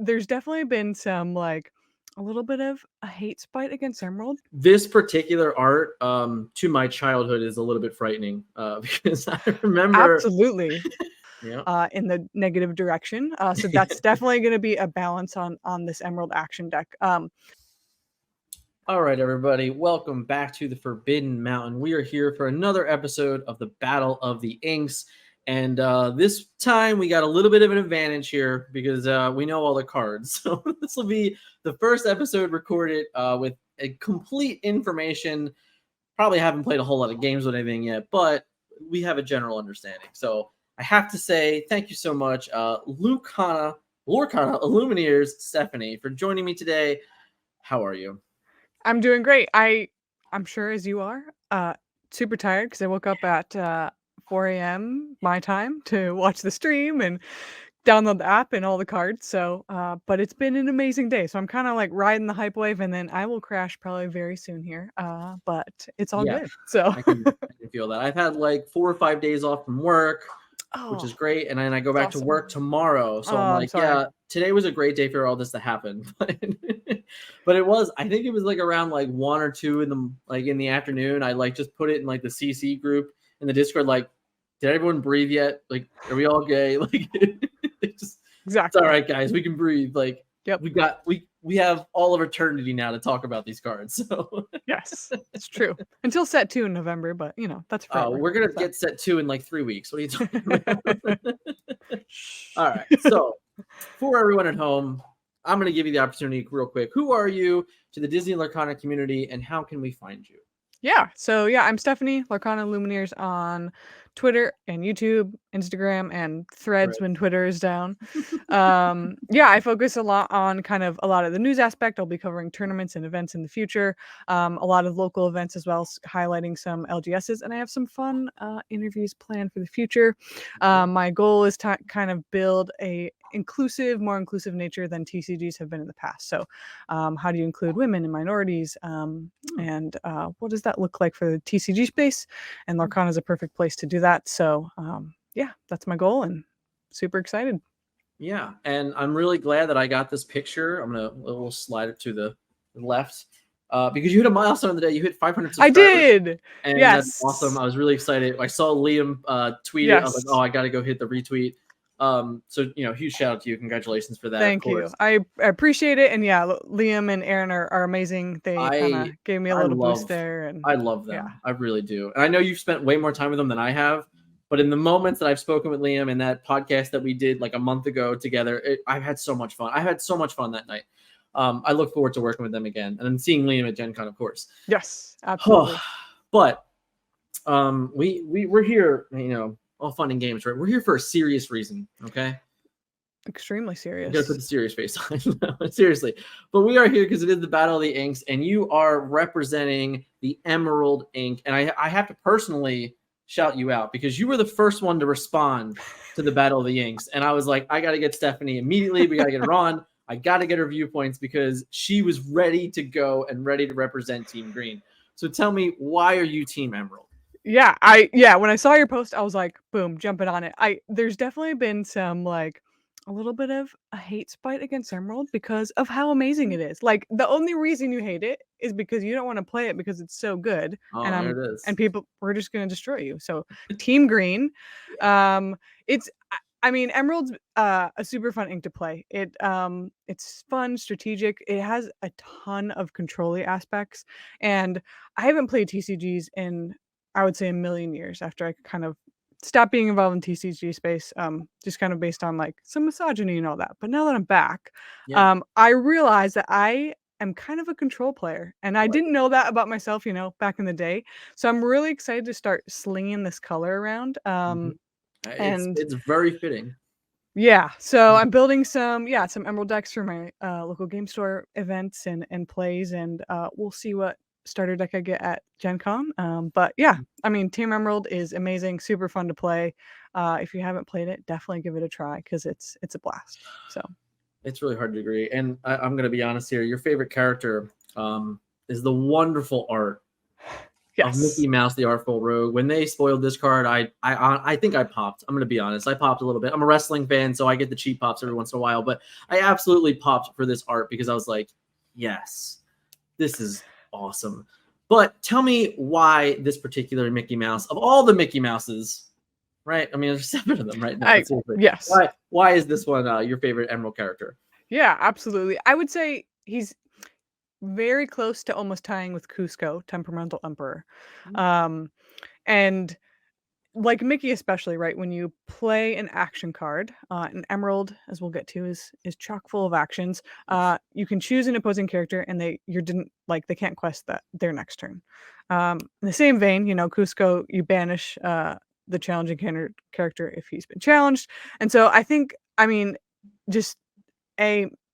there's definitely been some like a little bit of a hate spite against Emerald. This particular art, to my childhood, is a little bit frightening because I remember. Absolutely. Yeah. In the negative direction. So that's definitely going to be a balance on this Emerald action deck. All right, everybody, welcome back to the Forbidden Mountain. We are here for another episode of the Battle of the Inks. And this time we got a little bit of an advantage here because we know all the cards. So this will be the first episode recorded with a complete information. Probably haven't played a whole lot of games with anything yet, but we have a general understanding. So I have to say thank you so much, Lorcana Illumineers, Stephanie, for joining me today. How are you? I'm doing great. I'm sure as you are, super tired because I woke up at 4 a.m. my time to watch the stream and download the app and all the cards. So, but it's been an amazing day. So I'm kind of like riding the hype wave, and then I will crash probably very soon here. But it's all good. So I can feel that. I've had like 4 or 5 days off from work, which is great, and then I go back to work tomorrow. So I'm like, yeah, today was a great day for all this to happen. But it was, I think it was like around like 1 or 2 in the afternoon. I like just put it in like the CC group in the Discord, like, did everyone breathe yet? Like, are we all gay? Like, just exactly. It's all right, guys. We can breathe. Like, yep. We have all of eternity now to talk about these cards. So yes, it's true. Until set 2 in November, but you know, that's forever. We're gonna get set 2 in like 3 weeks. What are you talking about? All right. So for everyone at home, I'm gonna give you the opportunity real quick. Who are you to the Disney Lorcana community, and how can we find you? Yeah. So yeah, I'm Stephanie, Lorcana Illumineers on Twitter and YouTube, Instagram, and Threads when Twitter is down. Yeah, I focus a lot on kind of a lot of the news aspect. I'll be covering tournaments and events in the future, a lot of local events as well, highlighting some LGSs, and I have some fun interviews planned for the future. My goal is to kind of build a more inclusive nature than TCGs have been in the past. So how do you include women and minorities, and what does that look like for the TCG space? And Lorcana is a perfect place to do that. So yeah, that's my goal, and super excited. Yeah, and I'm really glad that I got this picture. I'm gonna we'll slide it to the left because you hit a milestone of the day. You hit 500 subscribers. I did, and yes, that's awesome. I was really excited. I saw Liam tweet it. I was like, oh, I got to go hit the retweet. So huge shout out to you. Congratulations for that. Thank you. I appreciate it. And yeah, Liam and Aaron are amazing. They kind of gave me a little boost there. And I love them. I really do. And I know you've spent way more time with them than I have. But in the moments that I've spoken with Liam and that podcast that we did like a month ago together, I've had so much fun. I had so much fun that night. I look forward to working with them again and then seeing Liam at Gen Con, of course. Yes, absolutely. But we're here, all fun and games, right? We're here for a serious reason, okay? Extremely serious. You gotta put the serious face on. Seriously. But we are here because it is the Battle of the Inks, and you are representing the Emerald Ink. And I have to personally shout you out because you were the first one to respond to the Battle of the Inks. And I was like, I got to get Stephanie immediately. We got to get her on. I got to get her viewpoints because she was ready to go and ready to represent Team Green. So tell me, why are you Team Emerald? Yeah, when I saw your post, I was like, boom, jumping on it. There's definitely been some like a little bit of a hate spite against Emerald because of how amazing it is. Like the only reason you hate it is because you don't want to play it because it's so good. Oh, there it is. And people we're just gonna destroy you. So Team Green. Emerald's a super fun ink to play. It's fun, strategic. It has a ton of control-y aspects. And I haven't played TCGs in, I would say, a million years after I kind of stopped being involved in TCG space, just kind of based on like some misogyny and all that. But now that I'm back, I realize that I am kind of a control player, and I didn't know that about myself, back in the day. So I'm really excited to start slinging this color around. It's very fitting. Yeah, so I'm building some Emerald decks for my local game store events and plays, and we'll see what starter deck I get at Gen Con. But yeah, Team Emerald is amazing, super fun to play. If you haven't played it, definitely give it a try because it's a blast. So it's really hard to agree. And I'm going to be honest here. Your favorite character is the wonderful art of Mickey Mouse, the Artful Rogue. When they spoiled this card, I think I popped. I'm gonna be honest, I popped a little bit. I'm a wrestling fan, so I get the cheap pops every once in a while. But I absolutely popped for this art because I was like, yes, this is awesome. But tell me why this particular Mickey Mouse, of all the Mickey Mouses, right? I mean, there's 7 of them, right? No, yes. Why is this one your favorite Emerald character? Yeah, absolutely. I would say he's very close to almost tying with Cusco, Temperamental Emperor. And like Mickey especially, right? When you play an action card, an Emerald, as we'll get to, is chock full of actions. You can choose an opposing character, and they can't quest that their next turn. In the same vein, Cusco, you banish the challenging character if he's been challenged, and so I think, just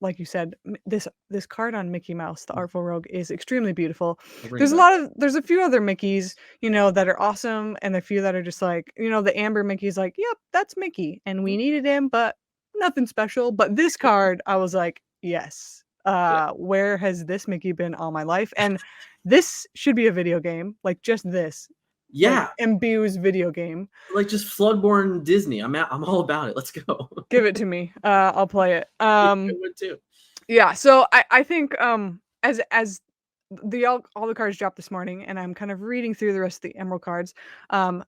like you said, this card on Mickey Mouse, the Artful Rogue, is extremely beautiful. There's a few other Mickeys, that are awesome, and a few that are just like, the Amber Mickey's like, yep, that's Mickey, and we needed him, but nothing special. But this card, I was like, yes, where has this Mickey been all my life? And this should be a video game, like just this. Yeah, imbues video game, like just Floodborne Disney. I'm all about it. Let's go. Give it to me. I'll play it. Too. Yeah. So I think as all the cards dropped this morning, and I'm kind of reading through the rest of the Emerald cards, I'm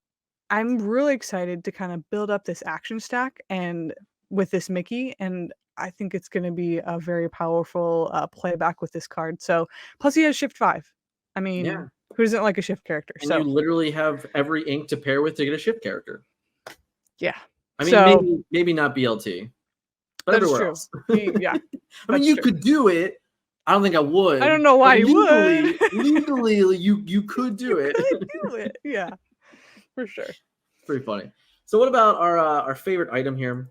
really excited to kind of build up this action stack and with this Mickey, and I think it's going to be a very powerful playback with this card. So plus he has Shift 5. I mean. Yeah. Who doesn't like a shift character? And you literally have every ink to pair with to get a shift character. Yeah. I mean, maybe not BLT, but everywhere else. Yeah. I mean, you could do it. I don't think I would. I don't know why you would. Legally, you could do it. You could do it. Yeah, for sure. Pretty funny. So what about our favorite item here?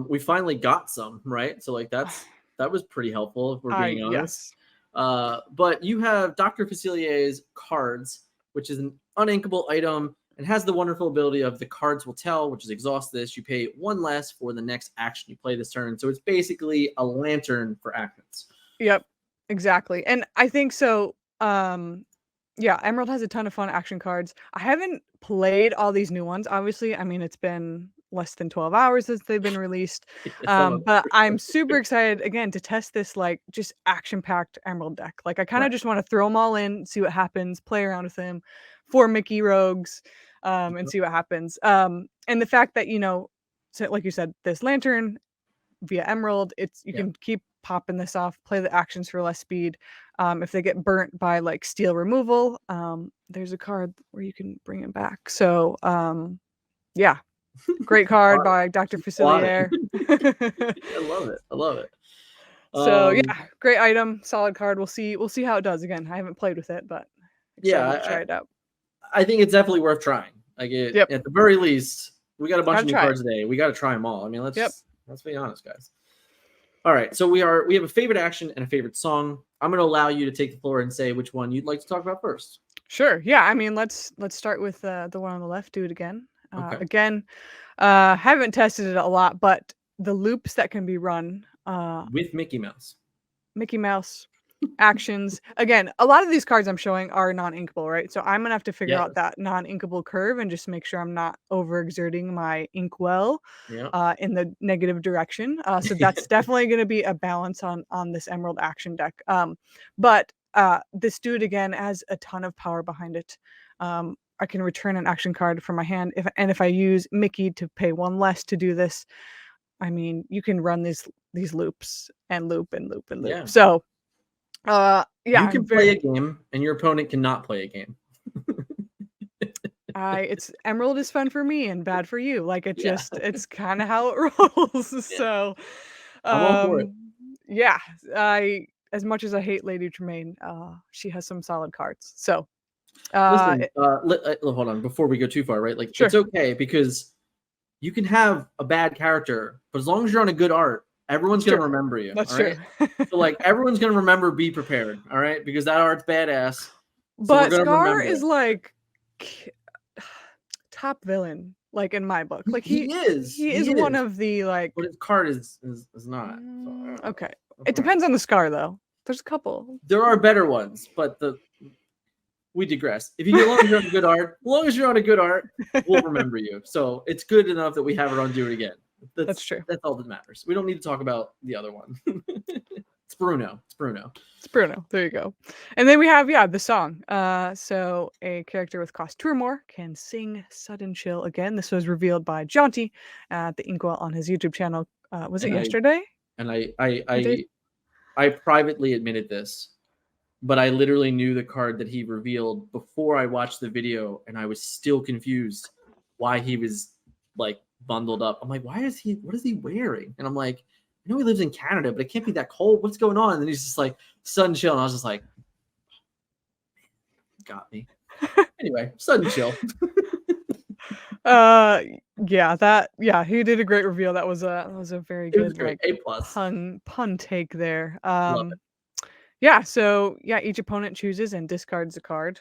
We finally got some, right? So like that was pretty helpful if we're being honest. Yes. But you have Dr. Facilier's cards, which is an uninkable item and has the wonderful ability of the cards will tell, which is exhaust this. You pay 1 less for the next action you play this turn. So it's basically a lantern for actions. Yep, exactly. And I think so. Yeah, Emerald has a ton of fun action cards. I haven't played all these new ones. Obviously, I mean, it's been less than 12 hours since they've been released. But I'm super excited again to test this like just action-packed Emerald deck. Like I kind of just want to throw them all in, see what happens, play around with them, 4 Mickey Rogues, and see what happens. And the fact that so like you said, this lantern via Emerald, you can keep popping this off, play the actions for less speed. If they get burnt by like steel removal, there's a card where you can bring it back. So yeah. Great card by Dr. Facilier. I love it. So yeah, great item, solid card. We'll see how it does. Again, I haven't played with it, but to try it out. I think it's definitely worth trying. Like at the very least, we got a bunch of new cards today. We got to try them all. I mean, let's be honest, guys. All right, so we have a favorite action and a favorite song. I'm going to allow you to take the floor and say which one you'd like to talk about first. Sure. Yeah. I mean, let's start with the one on the left. Do it again. Again, haven't tested it a lot, but the loops that can be run with Mickey Mouse actions. Again, a lot of these cards I'm showing are non-inkable, right? So I'm gonna have to figure out that non-inkable curve and just make sure I'm not overexerting my inkwell in the negative direction. So that's definitely going to be a balance on this Emerald action deck. But this Do It Again has a ton of power behind it. I can return an action card from my hand, if I use Mickey to pay 1 less to do this, I mean, you can run these loops and loop and loop and loop. Yeah. So, you can play a game, and your opponent cannot play a game. It's Emerald is fun for me and bad for you. Like it's kind of how it rolls. Yeah. So, I'm all for it. Yeah, as much as I hate Lady Tremaine, she has some solid cards. So. Listen, hold on before we go too far, right? Like It's okay because you can have a bad character, but as long as you're on a good art, everyone's gonna remember you. That's true. So like everyone's gonna remember Be Prepared, all right? Because that art's badass. So but Scar is like top villain, like in my book. Like he is one of the like. But his card is not. Okay. It depends on the Scar though. There's a couple. There are better ones, but we digress. If you, as long as you're on good art, as long as you're on a good art, we'll remember you. So it's good enough that we have her on Do It Again. That's true. That's all that matters. We don't need to talk about the other one. It's Bruno. It's Bruno. It's Bruno. There you go. And then we have the song. So a character with cost 2 or more can sing Sudden Chill again. This was revealed by Jaunty at the Inkwell on his YouTube channel. Was it yesterday? And I privately admitted this, but I literally knew the card that he revealed before I watched the video, and I was still confused why he was like bundled up. I'm like, what is he wearing? And I'm like, I know he lives in Canada, but it can't be that cold. What's going on? And then he's just like, Sudden Chill. And I was just like, got me. Anyway, Sudden Chill. He did a great reveal. That was a very good like A+ pun take there. Love it. So each opponent chooses and discards a card.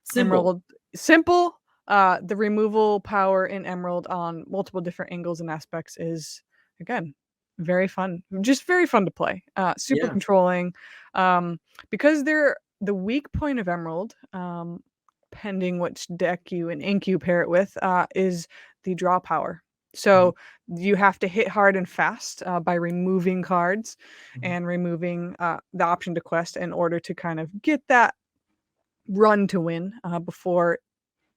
Simple. Simple. The removal power in Emerald on multiple different angles and aspects is, again, very fun. Just very fun to play. Super controlling. Because they're the weak point of Emerald, pending which deck you and ink you pair it with, is the draw power. So you have to hit hard and fast by removing cards and removing the option to quest in order to kind of get that run to win before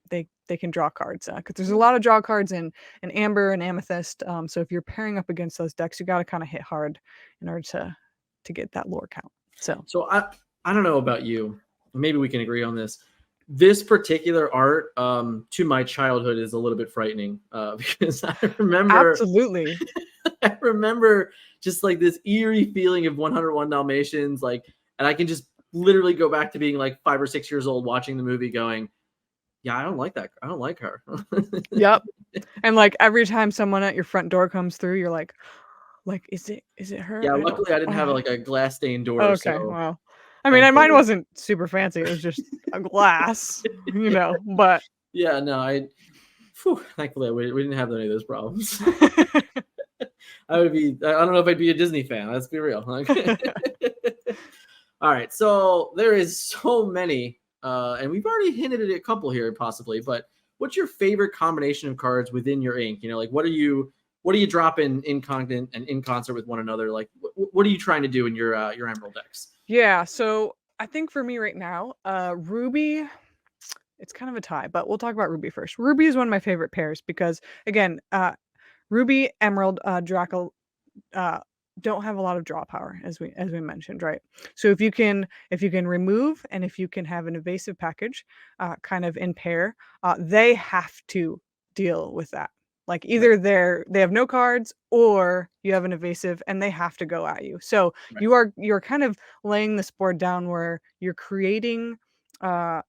they can draw cards. Because there's a lot of draw cards in Amber and Amethyst. So if you're pairing up against those decks, you got to kind of hit hard in order to get that lore count. So I don't know about you. Maybe we can agree on this. This particular art, to my childhood, is a little bit frightening because I remember absolutely. I remember just like this eerie feeling of 101 Dalmatians, and I can just literally go back to being like 5 or 6 years old watching the movie, going, "Yeah, I don't like that. I don't like her." Yep. And like every time someone at your front door comes through, you're like, is it her? Yeah, luckily I didn't have like a glass stained door. Okay, so wow. I mean, mine wasn't super fancy. It was just a glass, but yeah, no, thankfully we didn't have any of those problems. I don't know if I'd be a Disney fan. Let's be real. All right, so there is so many, and we've already hinted at a couple here possibly, but what's your favorite combination of cards within your ink? What are you dropping in concert with one another? Like, what are you trying to do in your Emerald decks? Yeah, so I think for me right now, Ruby, it's kind of a tie, but we'll talk about Ruby first. Ruby is one of my favorite pairs because, again, Ruby, Emerald, Draco don't have a lot of draw power, as we mentioned, right? So if you can remove and if you can have an evasive package, kind of in pair, they have to deal with that. Like either they have no cards or you have an evasive and they have to go at you. So you're kind of laying this board down where you're creating an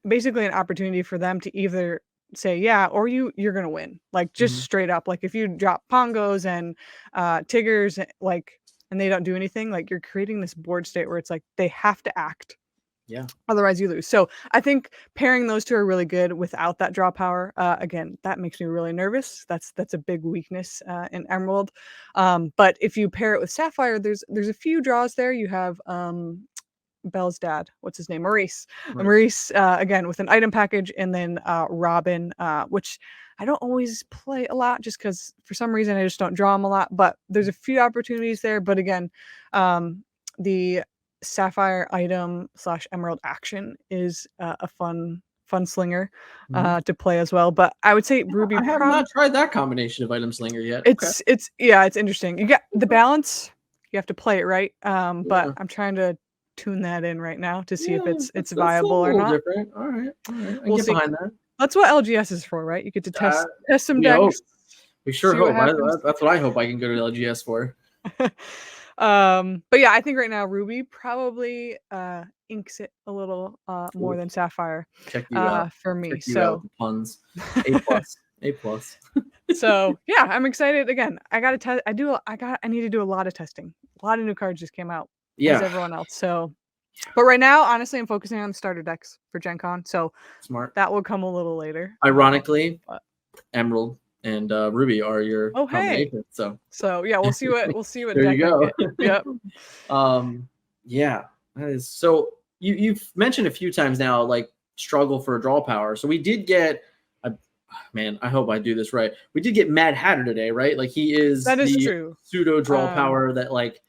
basically an opportunity for them to either say yeah or you're gonna win. Like just straight up. Like if you drop Pongos and Tiggers and they don't do anything, like you're creating this board state where it's like they have to act. Yeah. Otherwise you lose. So I think pairing those two are really good without that draw power. Again, that makes me really nervous. That's a big weakness in Emerald. But if you pair it with Sapphire, there's a few draws there. You have Belle's dad. What's his name? Maurice. Maurice, again, with an item package, and then Robin, which I don't always play a lot just because for some reason I just don't draw them a lot. But there's a few opportunities there. But again, the Sapphire item / Emerald action is a fun slinger to play as well. But I would say Ruby. I have not tried that combination of item slinger yet. It's interesting. You got the balance. You have to play it right. But I'm trying to tune that in right now to see if it's viable or not. Different. All right. We'll see. Behind that. That's what LGS is for, right? You get to test some decks. We sure hope. That's what I hope I can go to LGS for. But yeah, I think right now Ruby probably inks it a little more than Sapphire. Check you out for me. Check you out the puns. A+. So yeah, I'm excited. Again, I gotta test. I need to do a lot of testing. A lot of new cards just came out. Yeah. As everyone else. So, but right now, honestly, I'm focusing on starter decks for Gen Con. So smart. That will come a little later. Ironically, Emerald and Ruby are your combination. So yeah, we'll see what there you go. Yep. Yeah, that is so. you've mentioned a few times now, like struggle for a draw power. So we did get, man, I hope I do this right. We did get Mad Hatter today, right? Like he is That is the true. pseudo draw power that like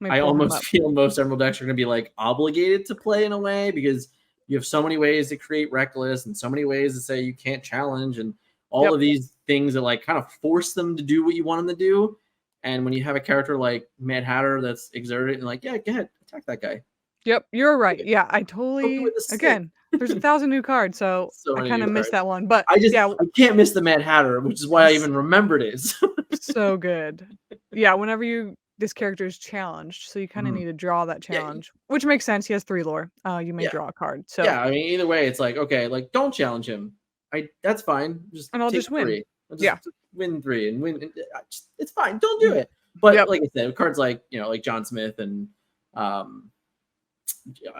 Let me I pull him almost up. feel most Emerald decks are going to be like obligated to play in a way because you have so many ways to create reckless and so many ways to say you can't challenge and all of these things that like kind of force them to do what you want them to do. And when you have a character like Mad Hatter that's exerted and like, yeah, go ahead, attack that guy. Yep, you're right. Yeah, I Poke him totally with a stick. again, there's 1,000 new cards, so So I many kind of new missed cards. that one. But I yeah, can't miss the Mad Hatter, which is why I even remembered it. so good. Yeah, whenever this character is challenged, so you kind of need to draw that challenge, which makes sense. He has 3 lore. You may draw a card. So yeah, I mean, either way, it's like okay, like don't challenge him. That's fine. Just and I'll take just win. 3. Just win 3 and win. It's fine. Don't do it. But like I said, cards like like John Smith and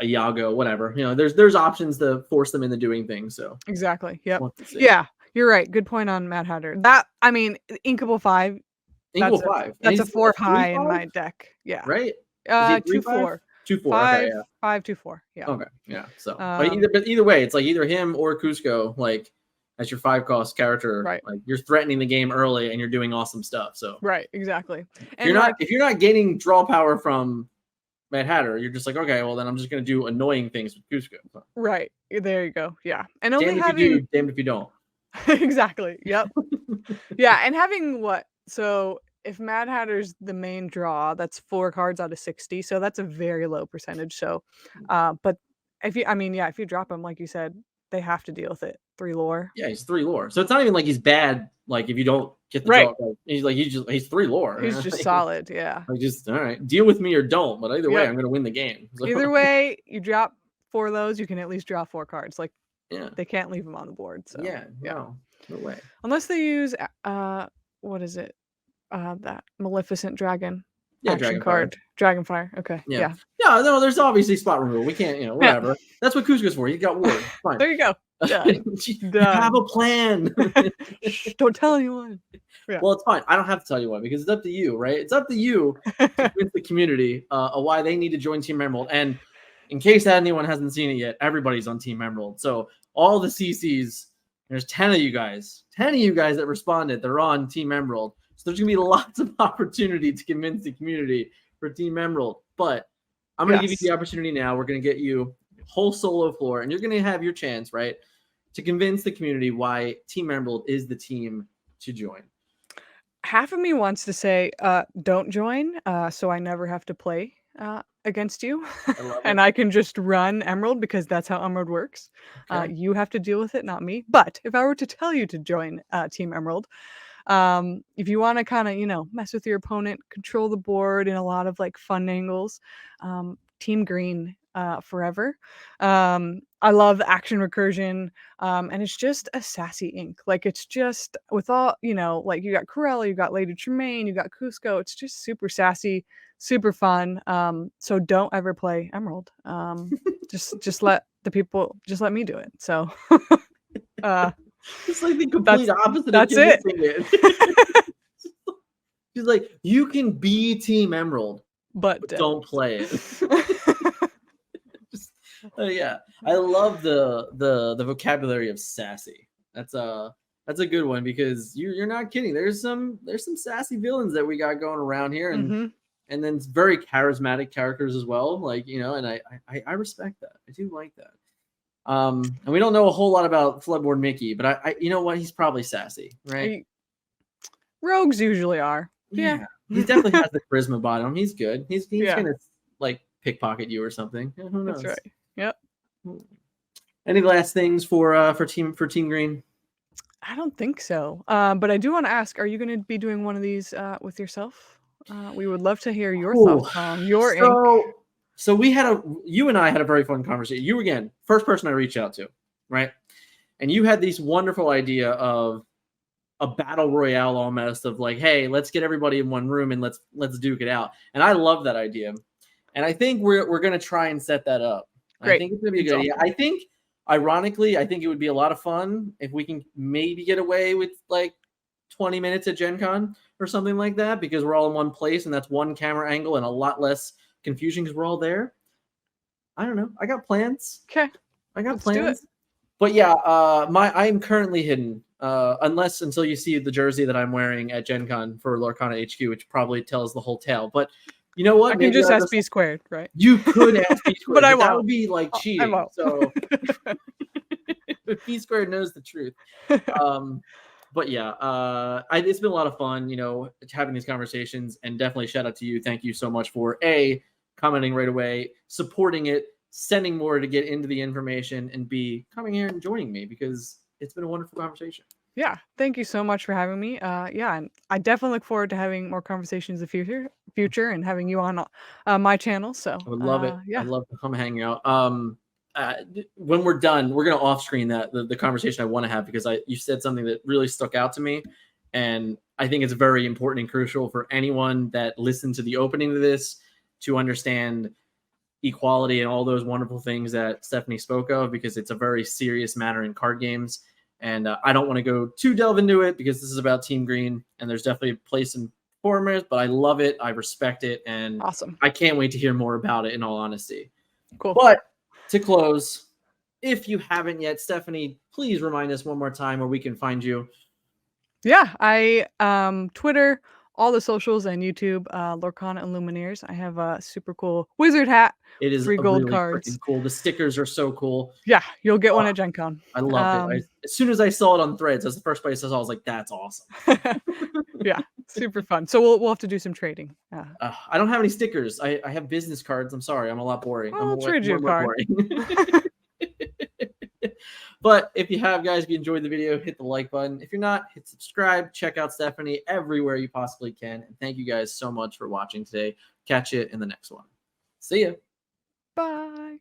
Iago, whatever. There's options to force them into doing things. So exactly. Yep. Yeah, you're right. Good point on Mad Hatter. That I mean, Inkable 5. Equal 5. That's a 4 high 3/5? in my deck. Yeah. Right? Is he 2/4. 2/4. Okay, yeah. 5 2/4. Yeah. Okay, yeah. So, but either way, it's like either him or Cusco, like as your 5-cost character, right? Like you're threatening the game early and you're doing awesome stuff. So, right, exactly. And if you're not getting draw power from Mad Hatter, you're just like, okay, well then I'm just gonna do annoying things with Cusco. So. Right there, you go. Yeah, and only damned having if you do, damned if you don't. exactly. Yep. Yeah, and having what? So if Mad Hatter's the main draw, that's 4 cards out of 60, so that's a very low percentage. So, but if you drop him, like you said, they have to deal with it. 3 lore. Yeah, he's 3 lore. So it's not even like he's bad. Like if you don't get the draw, he's 3 lore. He's just solid. Yeah. Like just all right, deal with me or don't. But either way, I'm gonna win the game. So. Either way, you drop 4 of those, you can at least draw 4 cards. Like they can't leave them on the board. So no way. Unless they use what is it? That Maleficent Dragon. Yeah, action card. Dragonfire. Okay. Yeah. Yeah, no, there's obviously spot removal. We can't, whatever. That's what Cusco's for. He's got ward. Fine. There you go. You have a plan. Don't tell anyone. Yeah. Well, it's fine. I don't have to tell you why because it's up to you, right? It's up to you to convince the community why they need to join Team Emerald. And in case anyone hasn't seen it yet, everybody's on Team Emerald. So all the CCs, there's 10 of you guys that responded. They're on Team Emerald. So there's going to be lots of opportunity to convince the community for Team Emerald. But I'm going to give you the opportunity now. We're going to get you whole solo floor, and you're going to have your chance, right, to convince the community why Team Emerald is the team to join. Half of me wants to say, don't join, so I never have to play against you. And I can just run Emerald because that's how Emerald works. Okay. You have to deal with it, not me. But if I were to tell you to join Team Emerald, if you want to kind of mess with your opponent, control the board in a lot of like fun angles, Team Green forever. I love action recursion, and it's just a sassy ink. Like it's just with all like you got Corella, you got Lady Tremaine, you got Cusco. It's just super sassy, super fun. So don't ever play Emerald. Just let the people, just let me do it. So it's like the complete opposite. That's it. She's like, you can be Team Emerald, but don't play it. Yeah, I love the vocabulary of sassy. That's a good one because you're not kidding. There's some sassy villains that we got going around here, and then it's very charismatic characters as well. Like and I respect that. I do like that. And we don't know a whole lot about Floodboard Mickey, but I you know what? He's probably sassy, right? Rogues usually are. Yeah. He definitely has the charisma about him. He's good. He's gonna like pickpocket you or something. Who knows? That's right. Yep. Any last things for Team Green? I don't think so. But I do want to ask: are you going to be doing one of these with yourself? We would love to hear your thoughts on your ink. So you and I had a very fun conversation. You again, first person I reached out to, right? And you had this wonderful idea of a battle royale almost of like, hey, let's get everybody in one room and let's duke it out. And I love that idea. And I think we're gonna try and set that up. Great. I think it's gonna be a good idea. I think ironically, I think it would be a lot of fun if we can maybe get away with like 20 minutes at Gen Con or something like that, because we're all in one place and that's one camera angle and a lot less confusion because we're all there. I don't know. I got plans. Okay. I got Let's do it. plans. But yeah, I'm currently hidden. Until you see the jersey that I'm wearing at Gen Con for Lorcana HQ, which probably tells the whole tale. But you know what? I can Maybe just I'll ask B squared, right? you could ask B But squared, I but that won't. would be like I cheating. won't. So B squared knows the truth. But yeah, it's been a lot of fun, having these conversations, and definitely shout out to you. Thank you so much for commenting right away, supporting it, sending more to get into the information, and B, coming here and joining me, because it's been a wonderful conversation. Yeah, thank you so much for having me. Yeah, and I definitely look forward to having more conversations in the future, and having you on my channel. So, I would love it. yeah, I'd love to come hang out. When we're done, we're gonna off screen the conversation I want to have, because you said something that really stuck out to me, and I think it's very important and crucial for anyone that listened to the opening of this to understand equality and all those wonderful things that Stephanie spoke of, because it's a very serious matter in card games. And I don't want to go too delve into it, because this is about Team Green, and there's definitely a place in performers, but I love it. I respect it. And awesome. I can't wait to hear more about it, in all honesty. Cool. But to close, if you haven't yet, Stephanie, please remind us one more time where we can find you. Yeah, I Twitter, all the socials, and YouTube, Lorcana Illumineers. I have a super cool wizard hat. It is 3 gold really cards. freaking cool. The stickers are so cool. Yeah, you'll get one at Gen Con. I loved it. As soon as I saw it on Threads, that's the first place I saw. I was like, "That's awesome." Yeah, super fun. So we'll have to do some trading. I don't have any stickers. I have business cards. I'm sorry, I'm a lot boring. I'll trade you a card. But if you have, guys, if you enjoyed the video, hit the like button. If you're not, hit subscribe. Check out Stephanie everywhere you possibly can. And thank you guys so much for watching today. Catch you in the next one. See ya. Bye.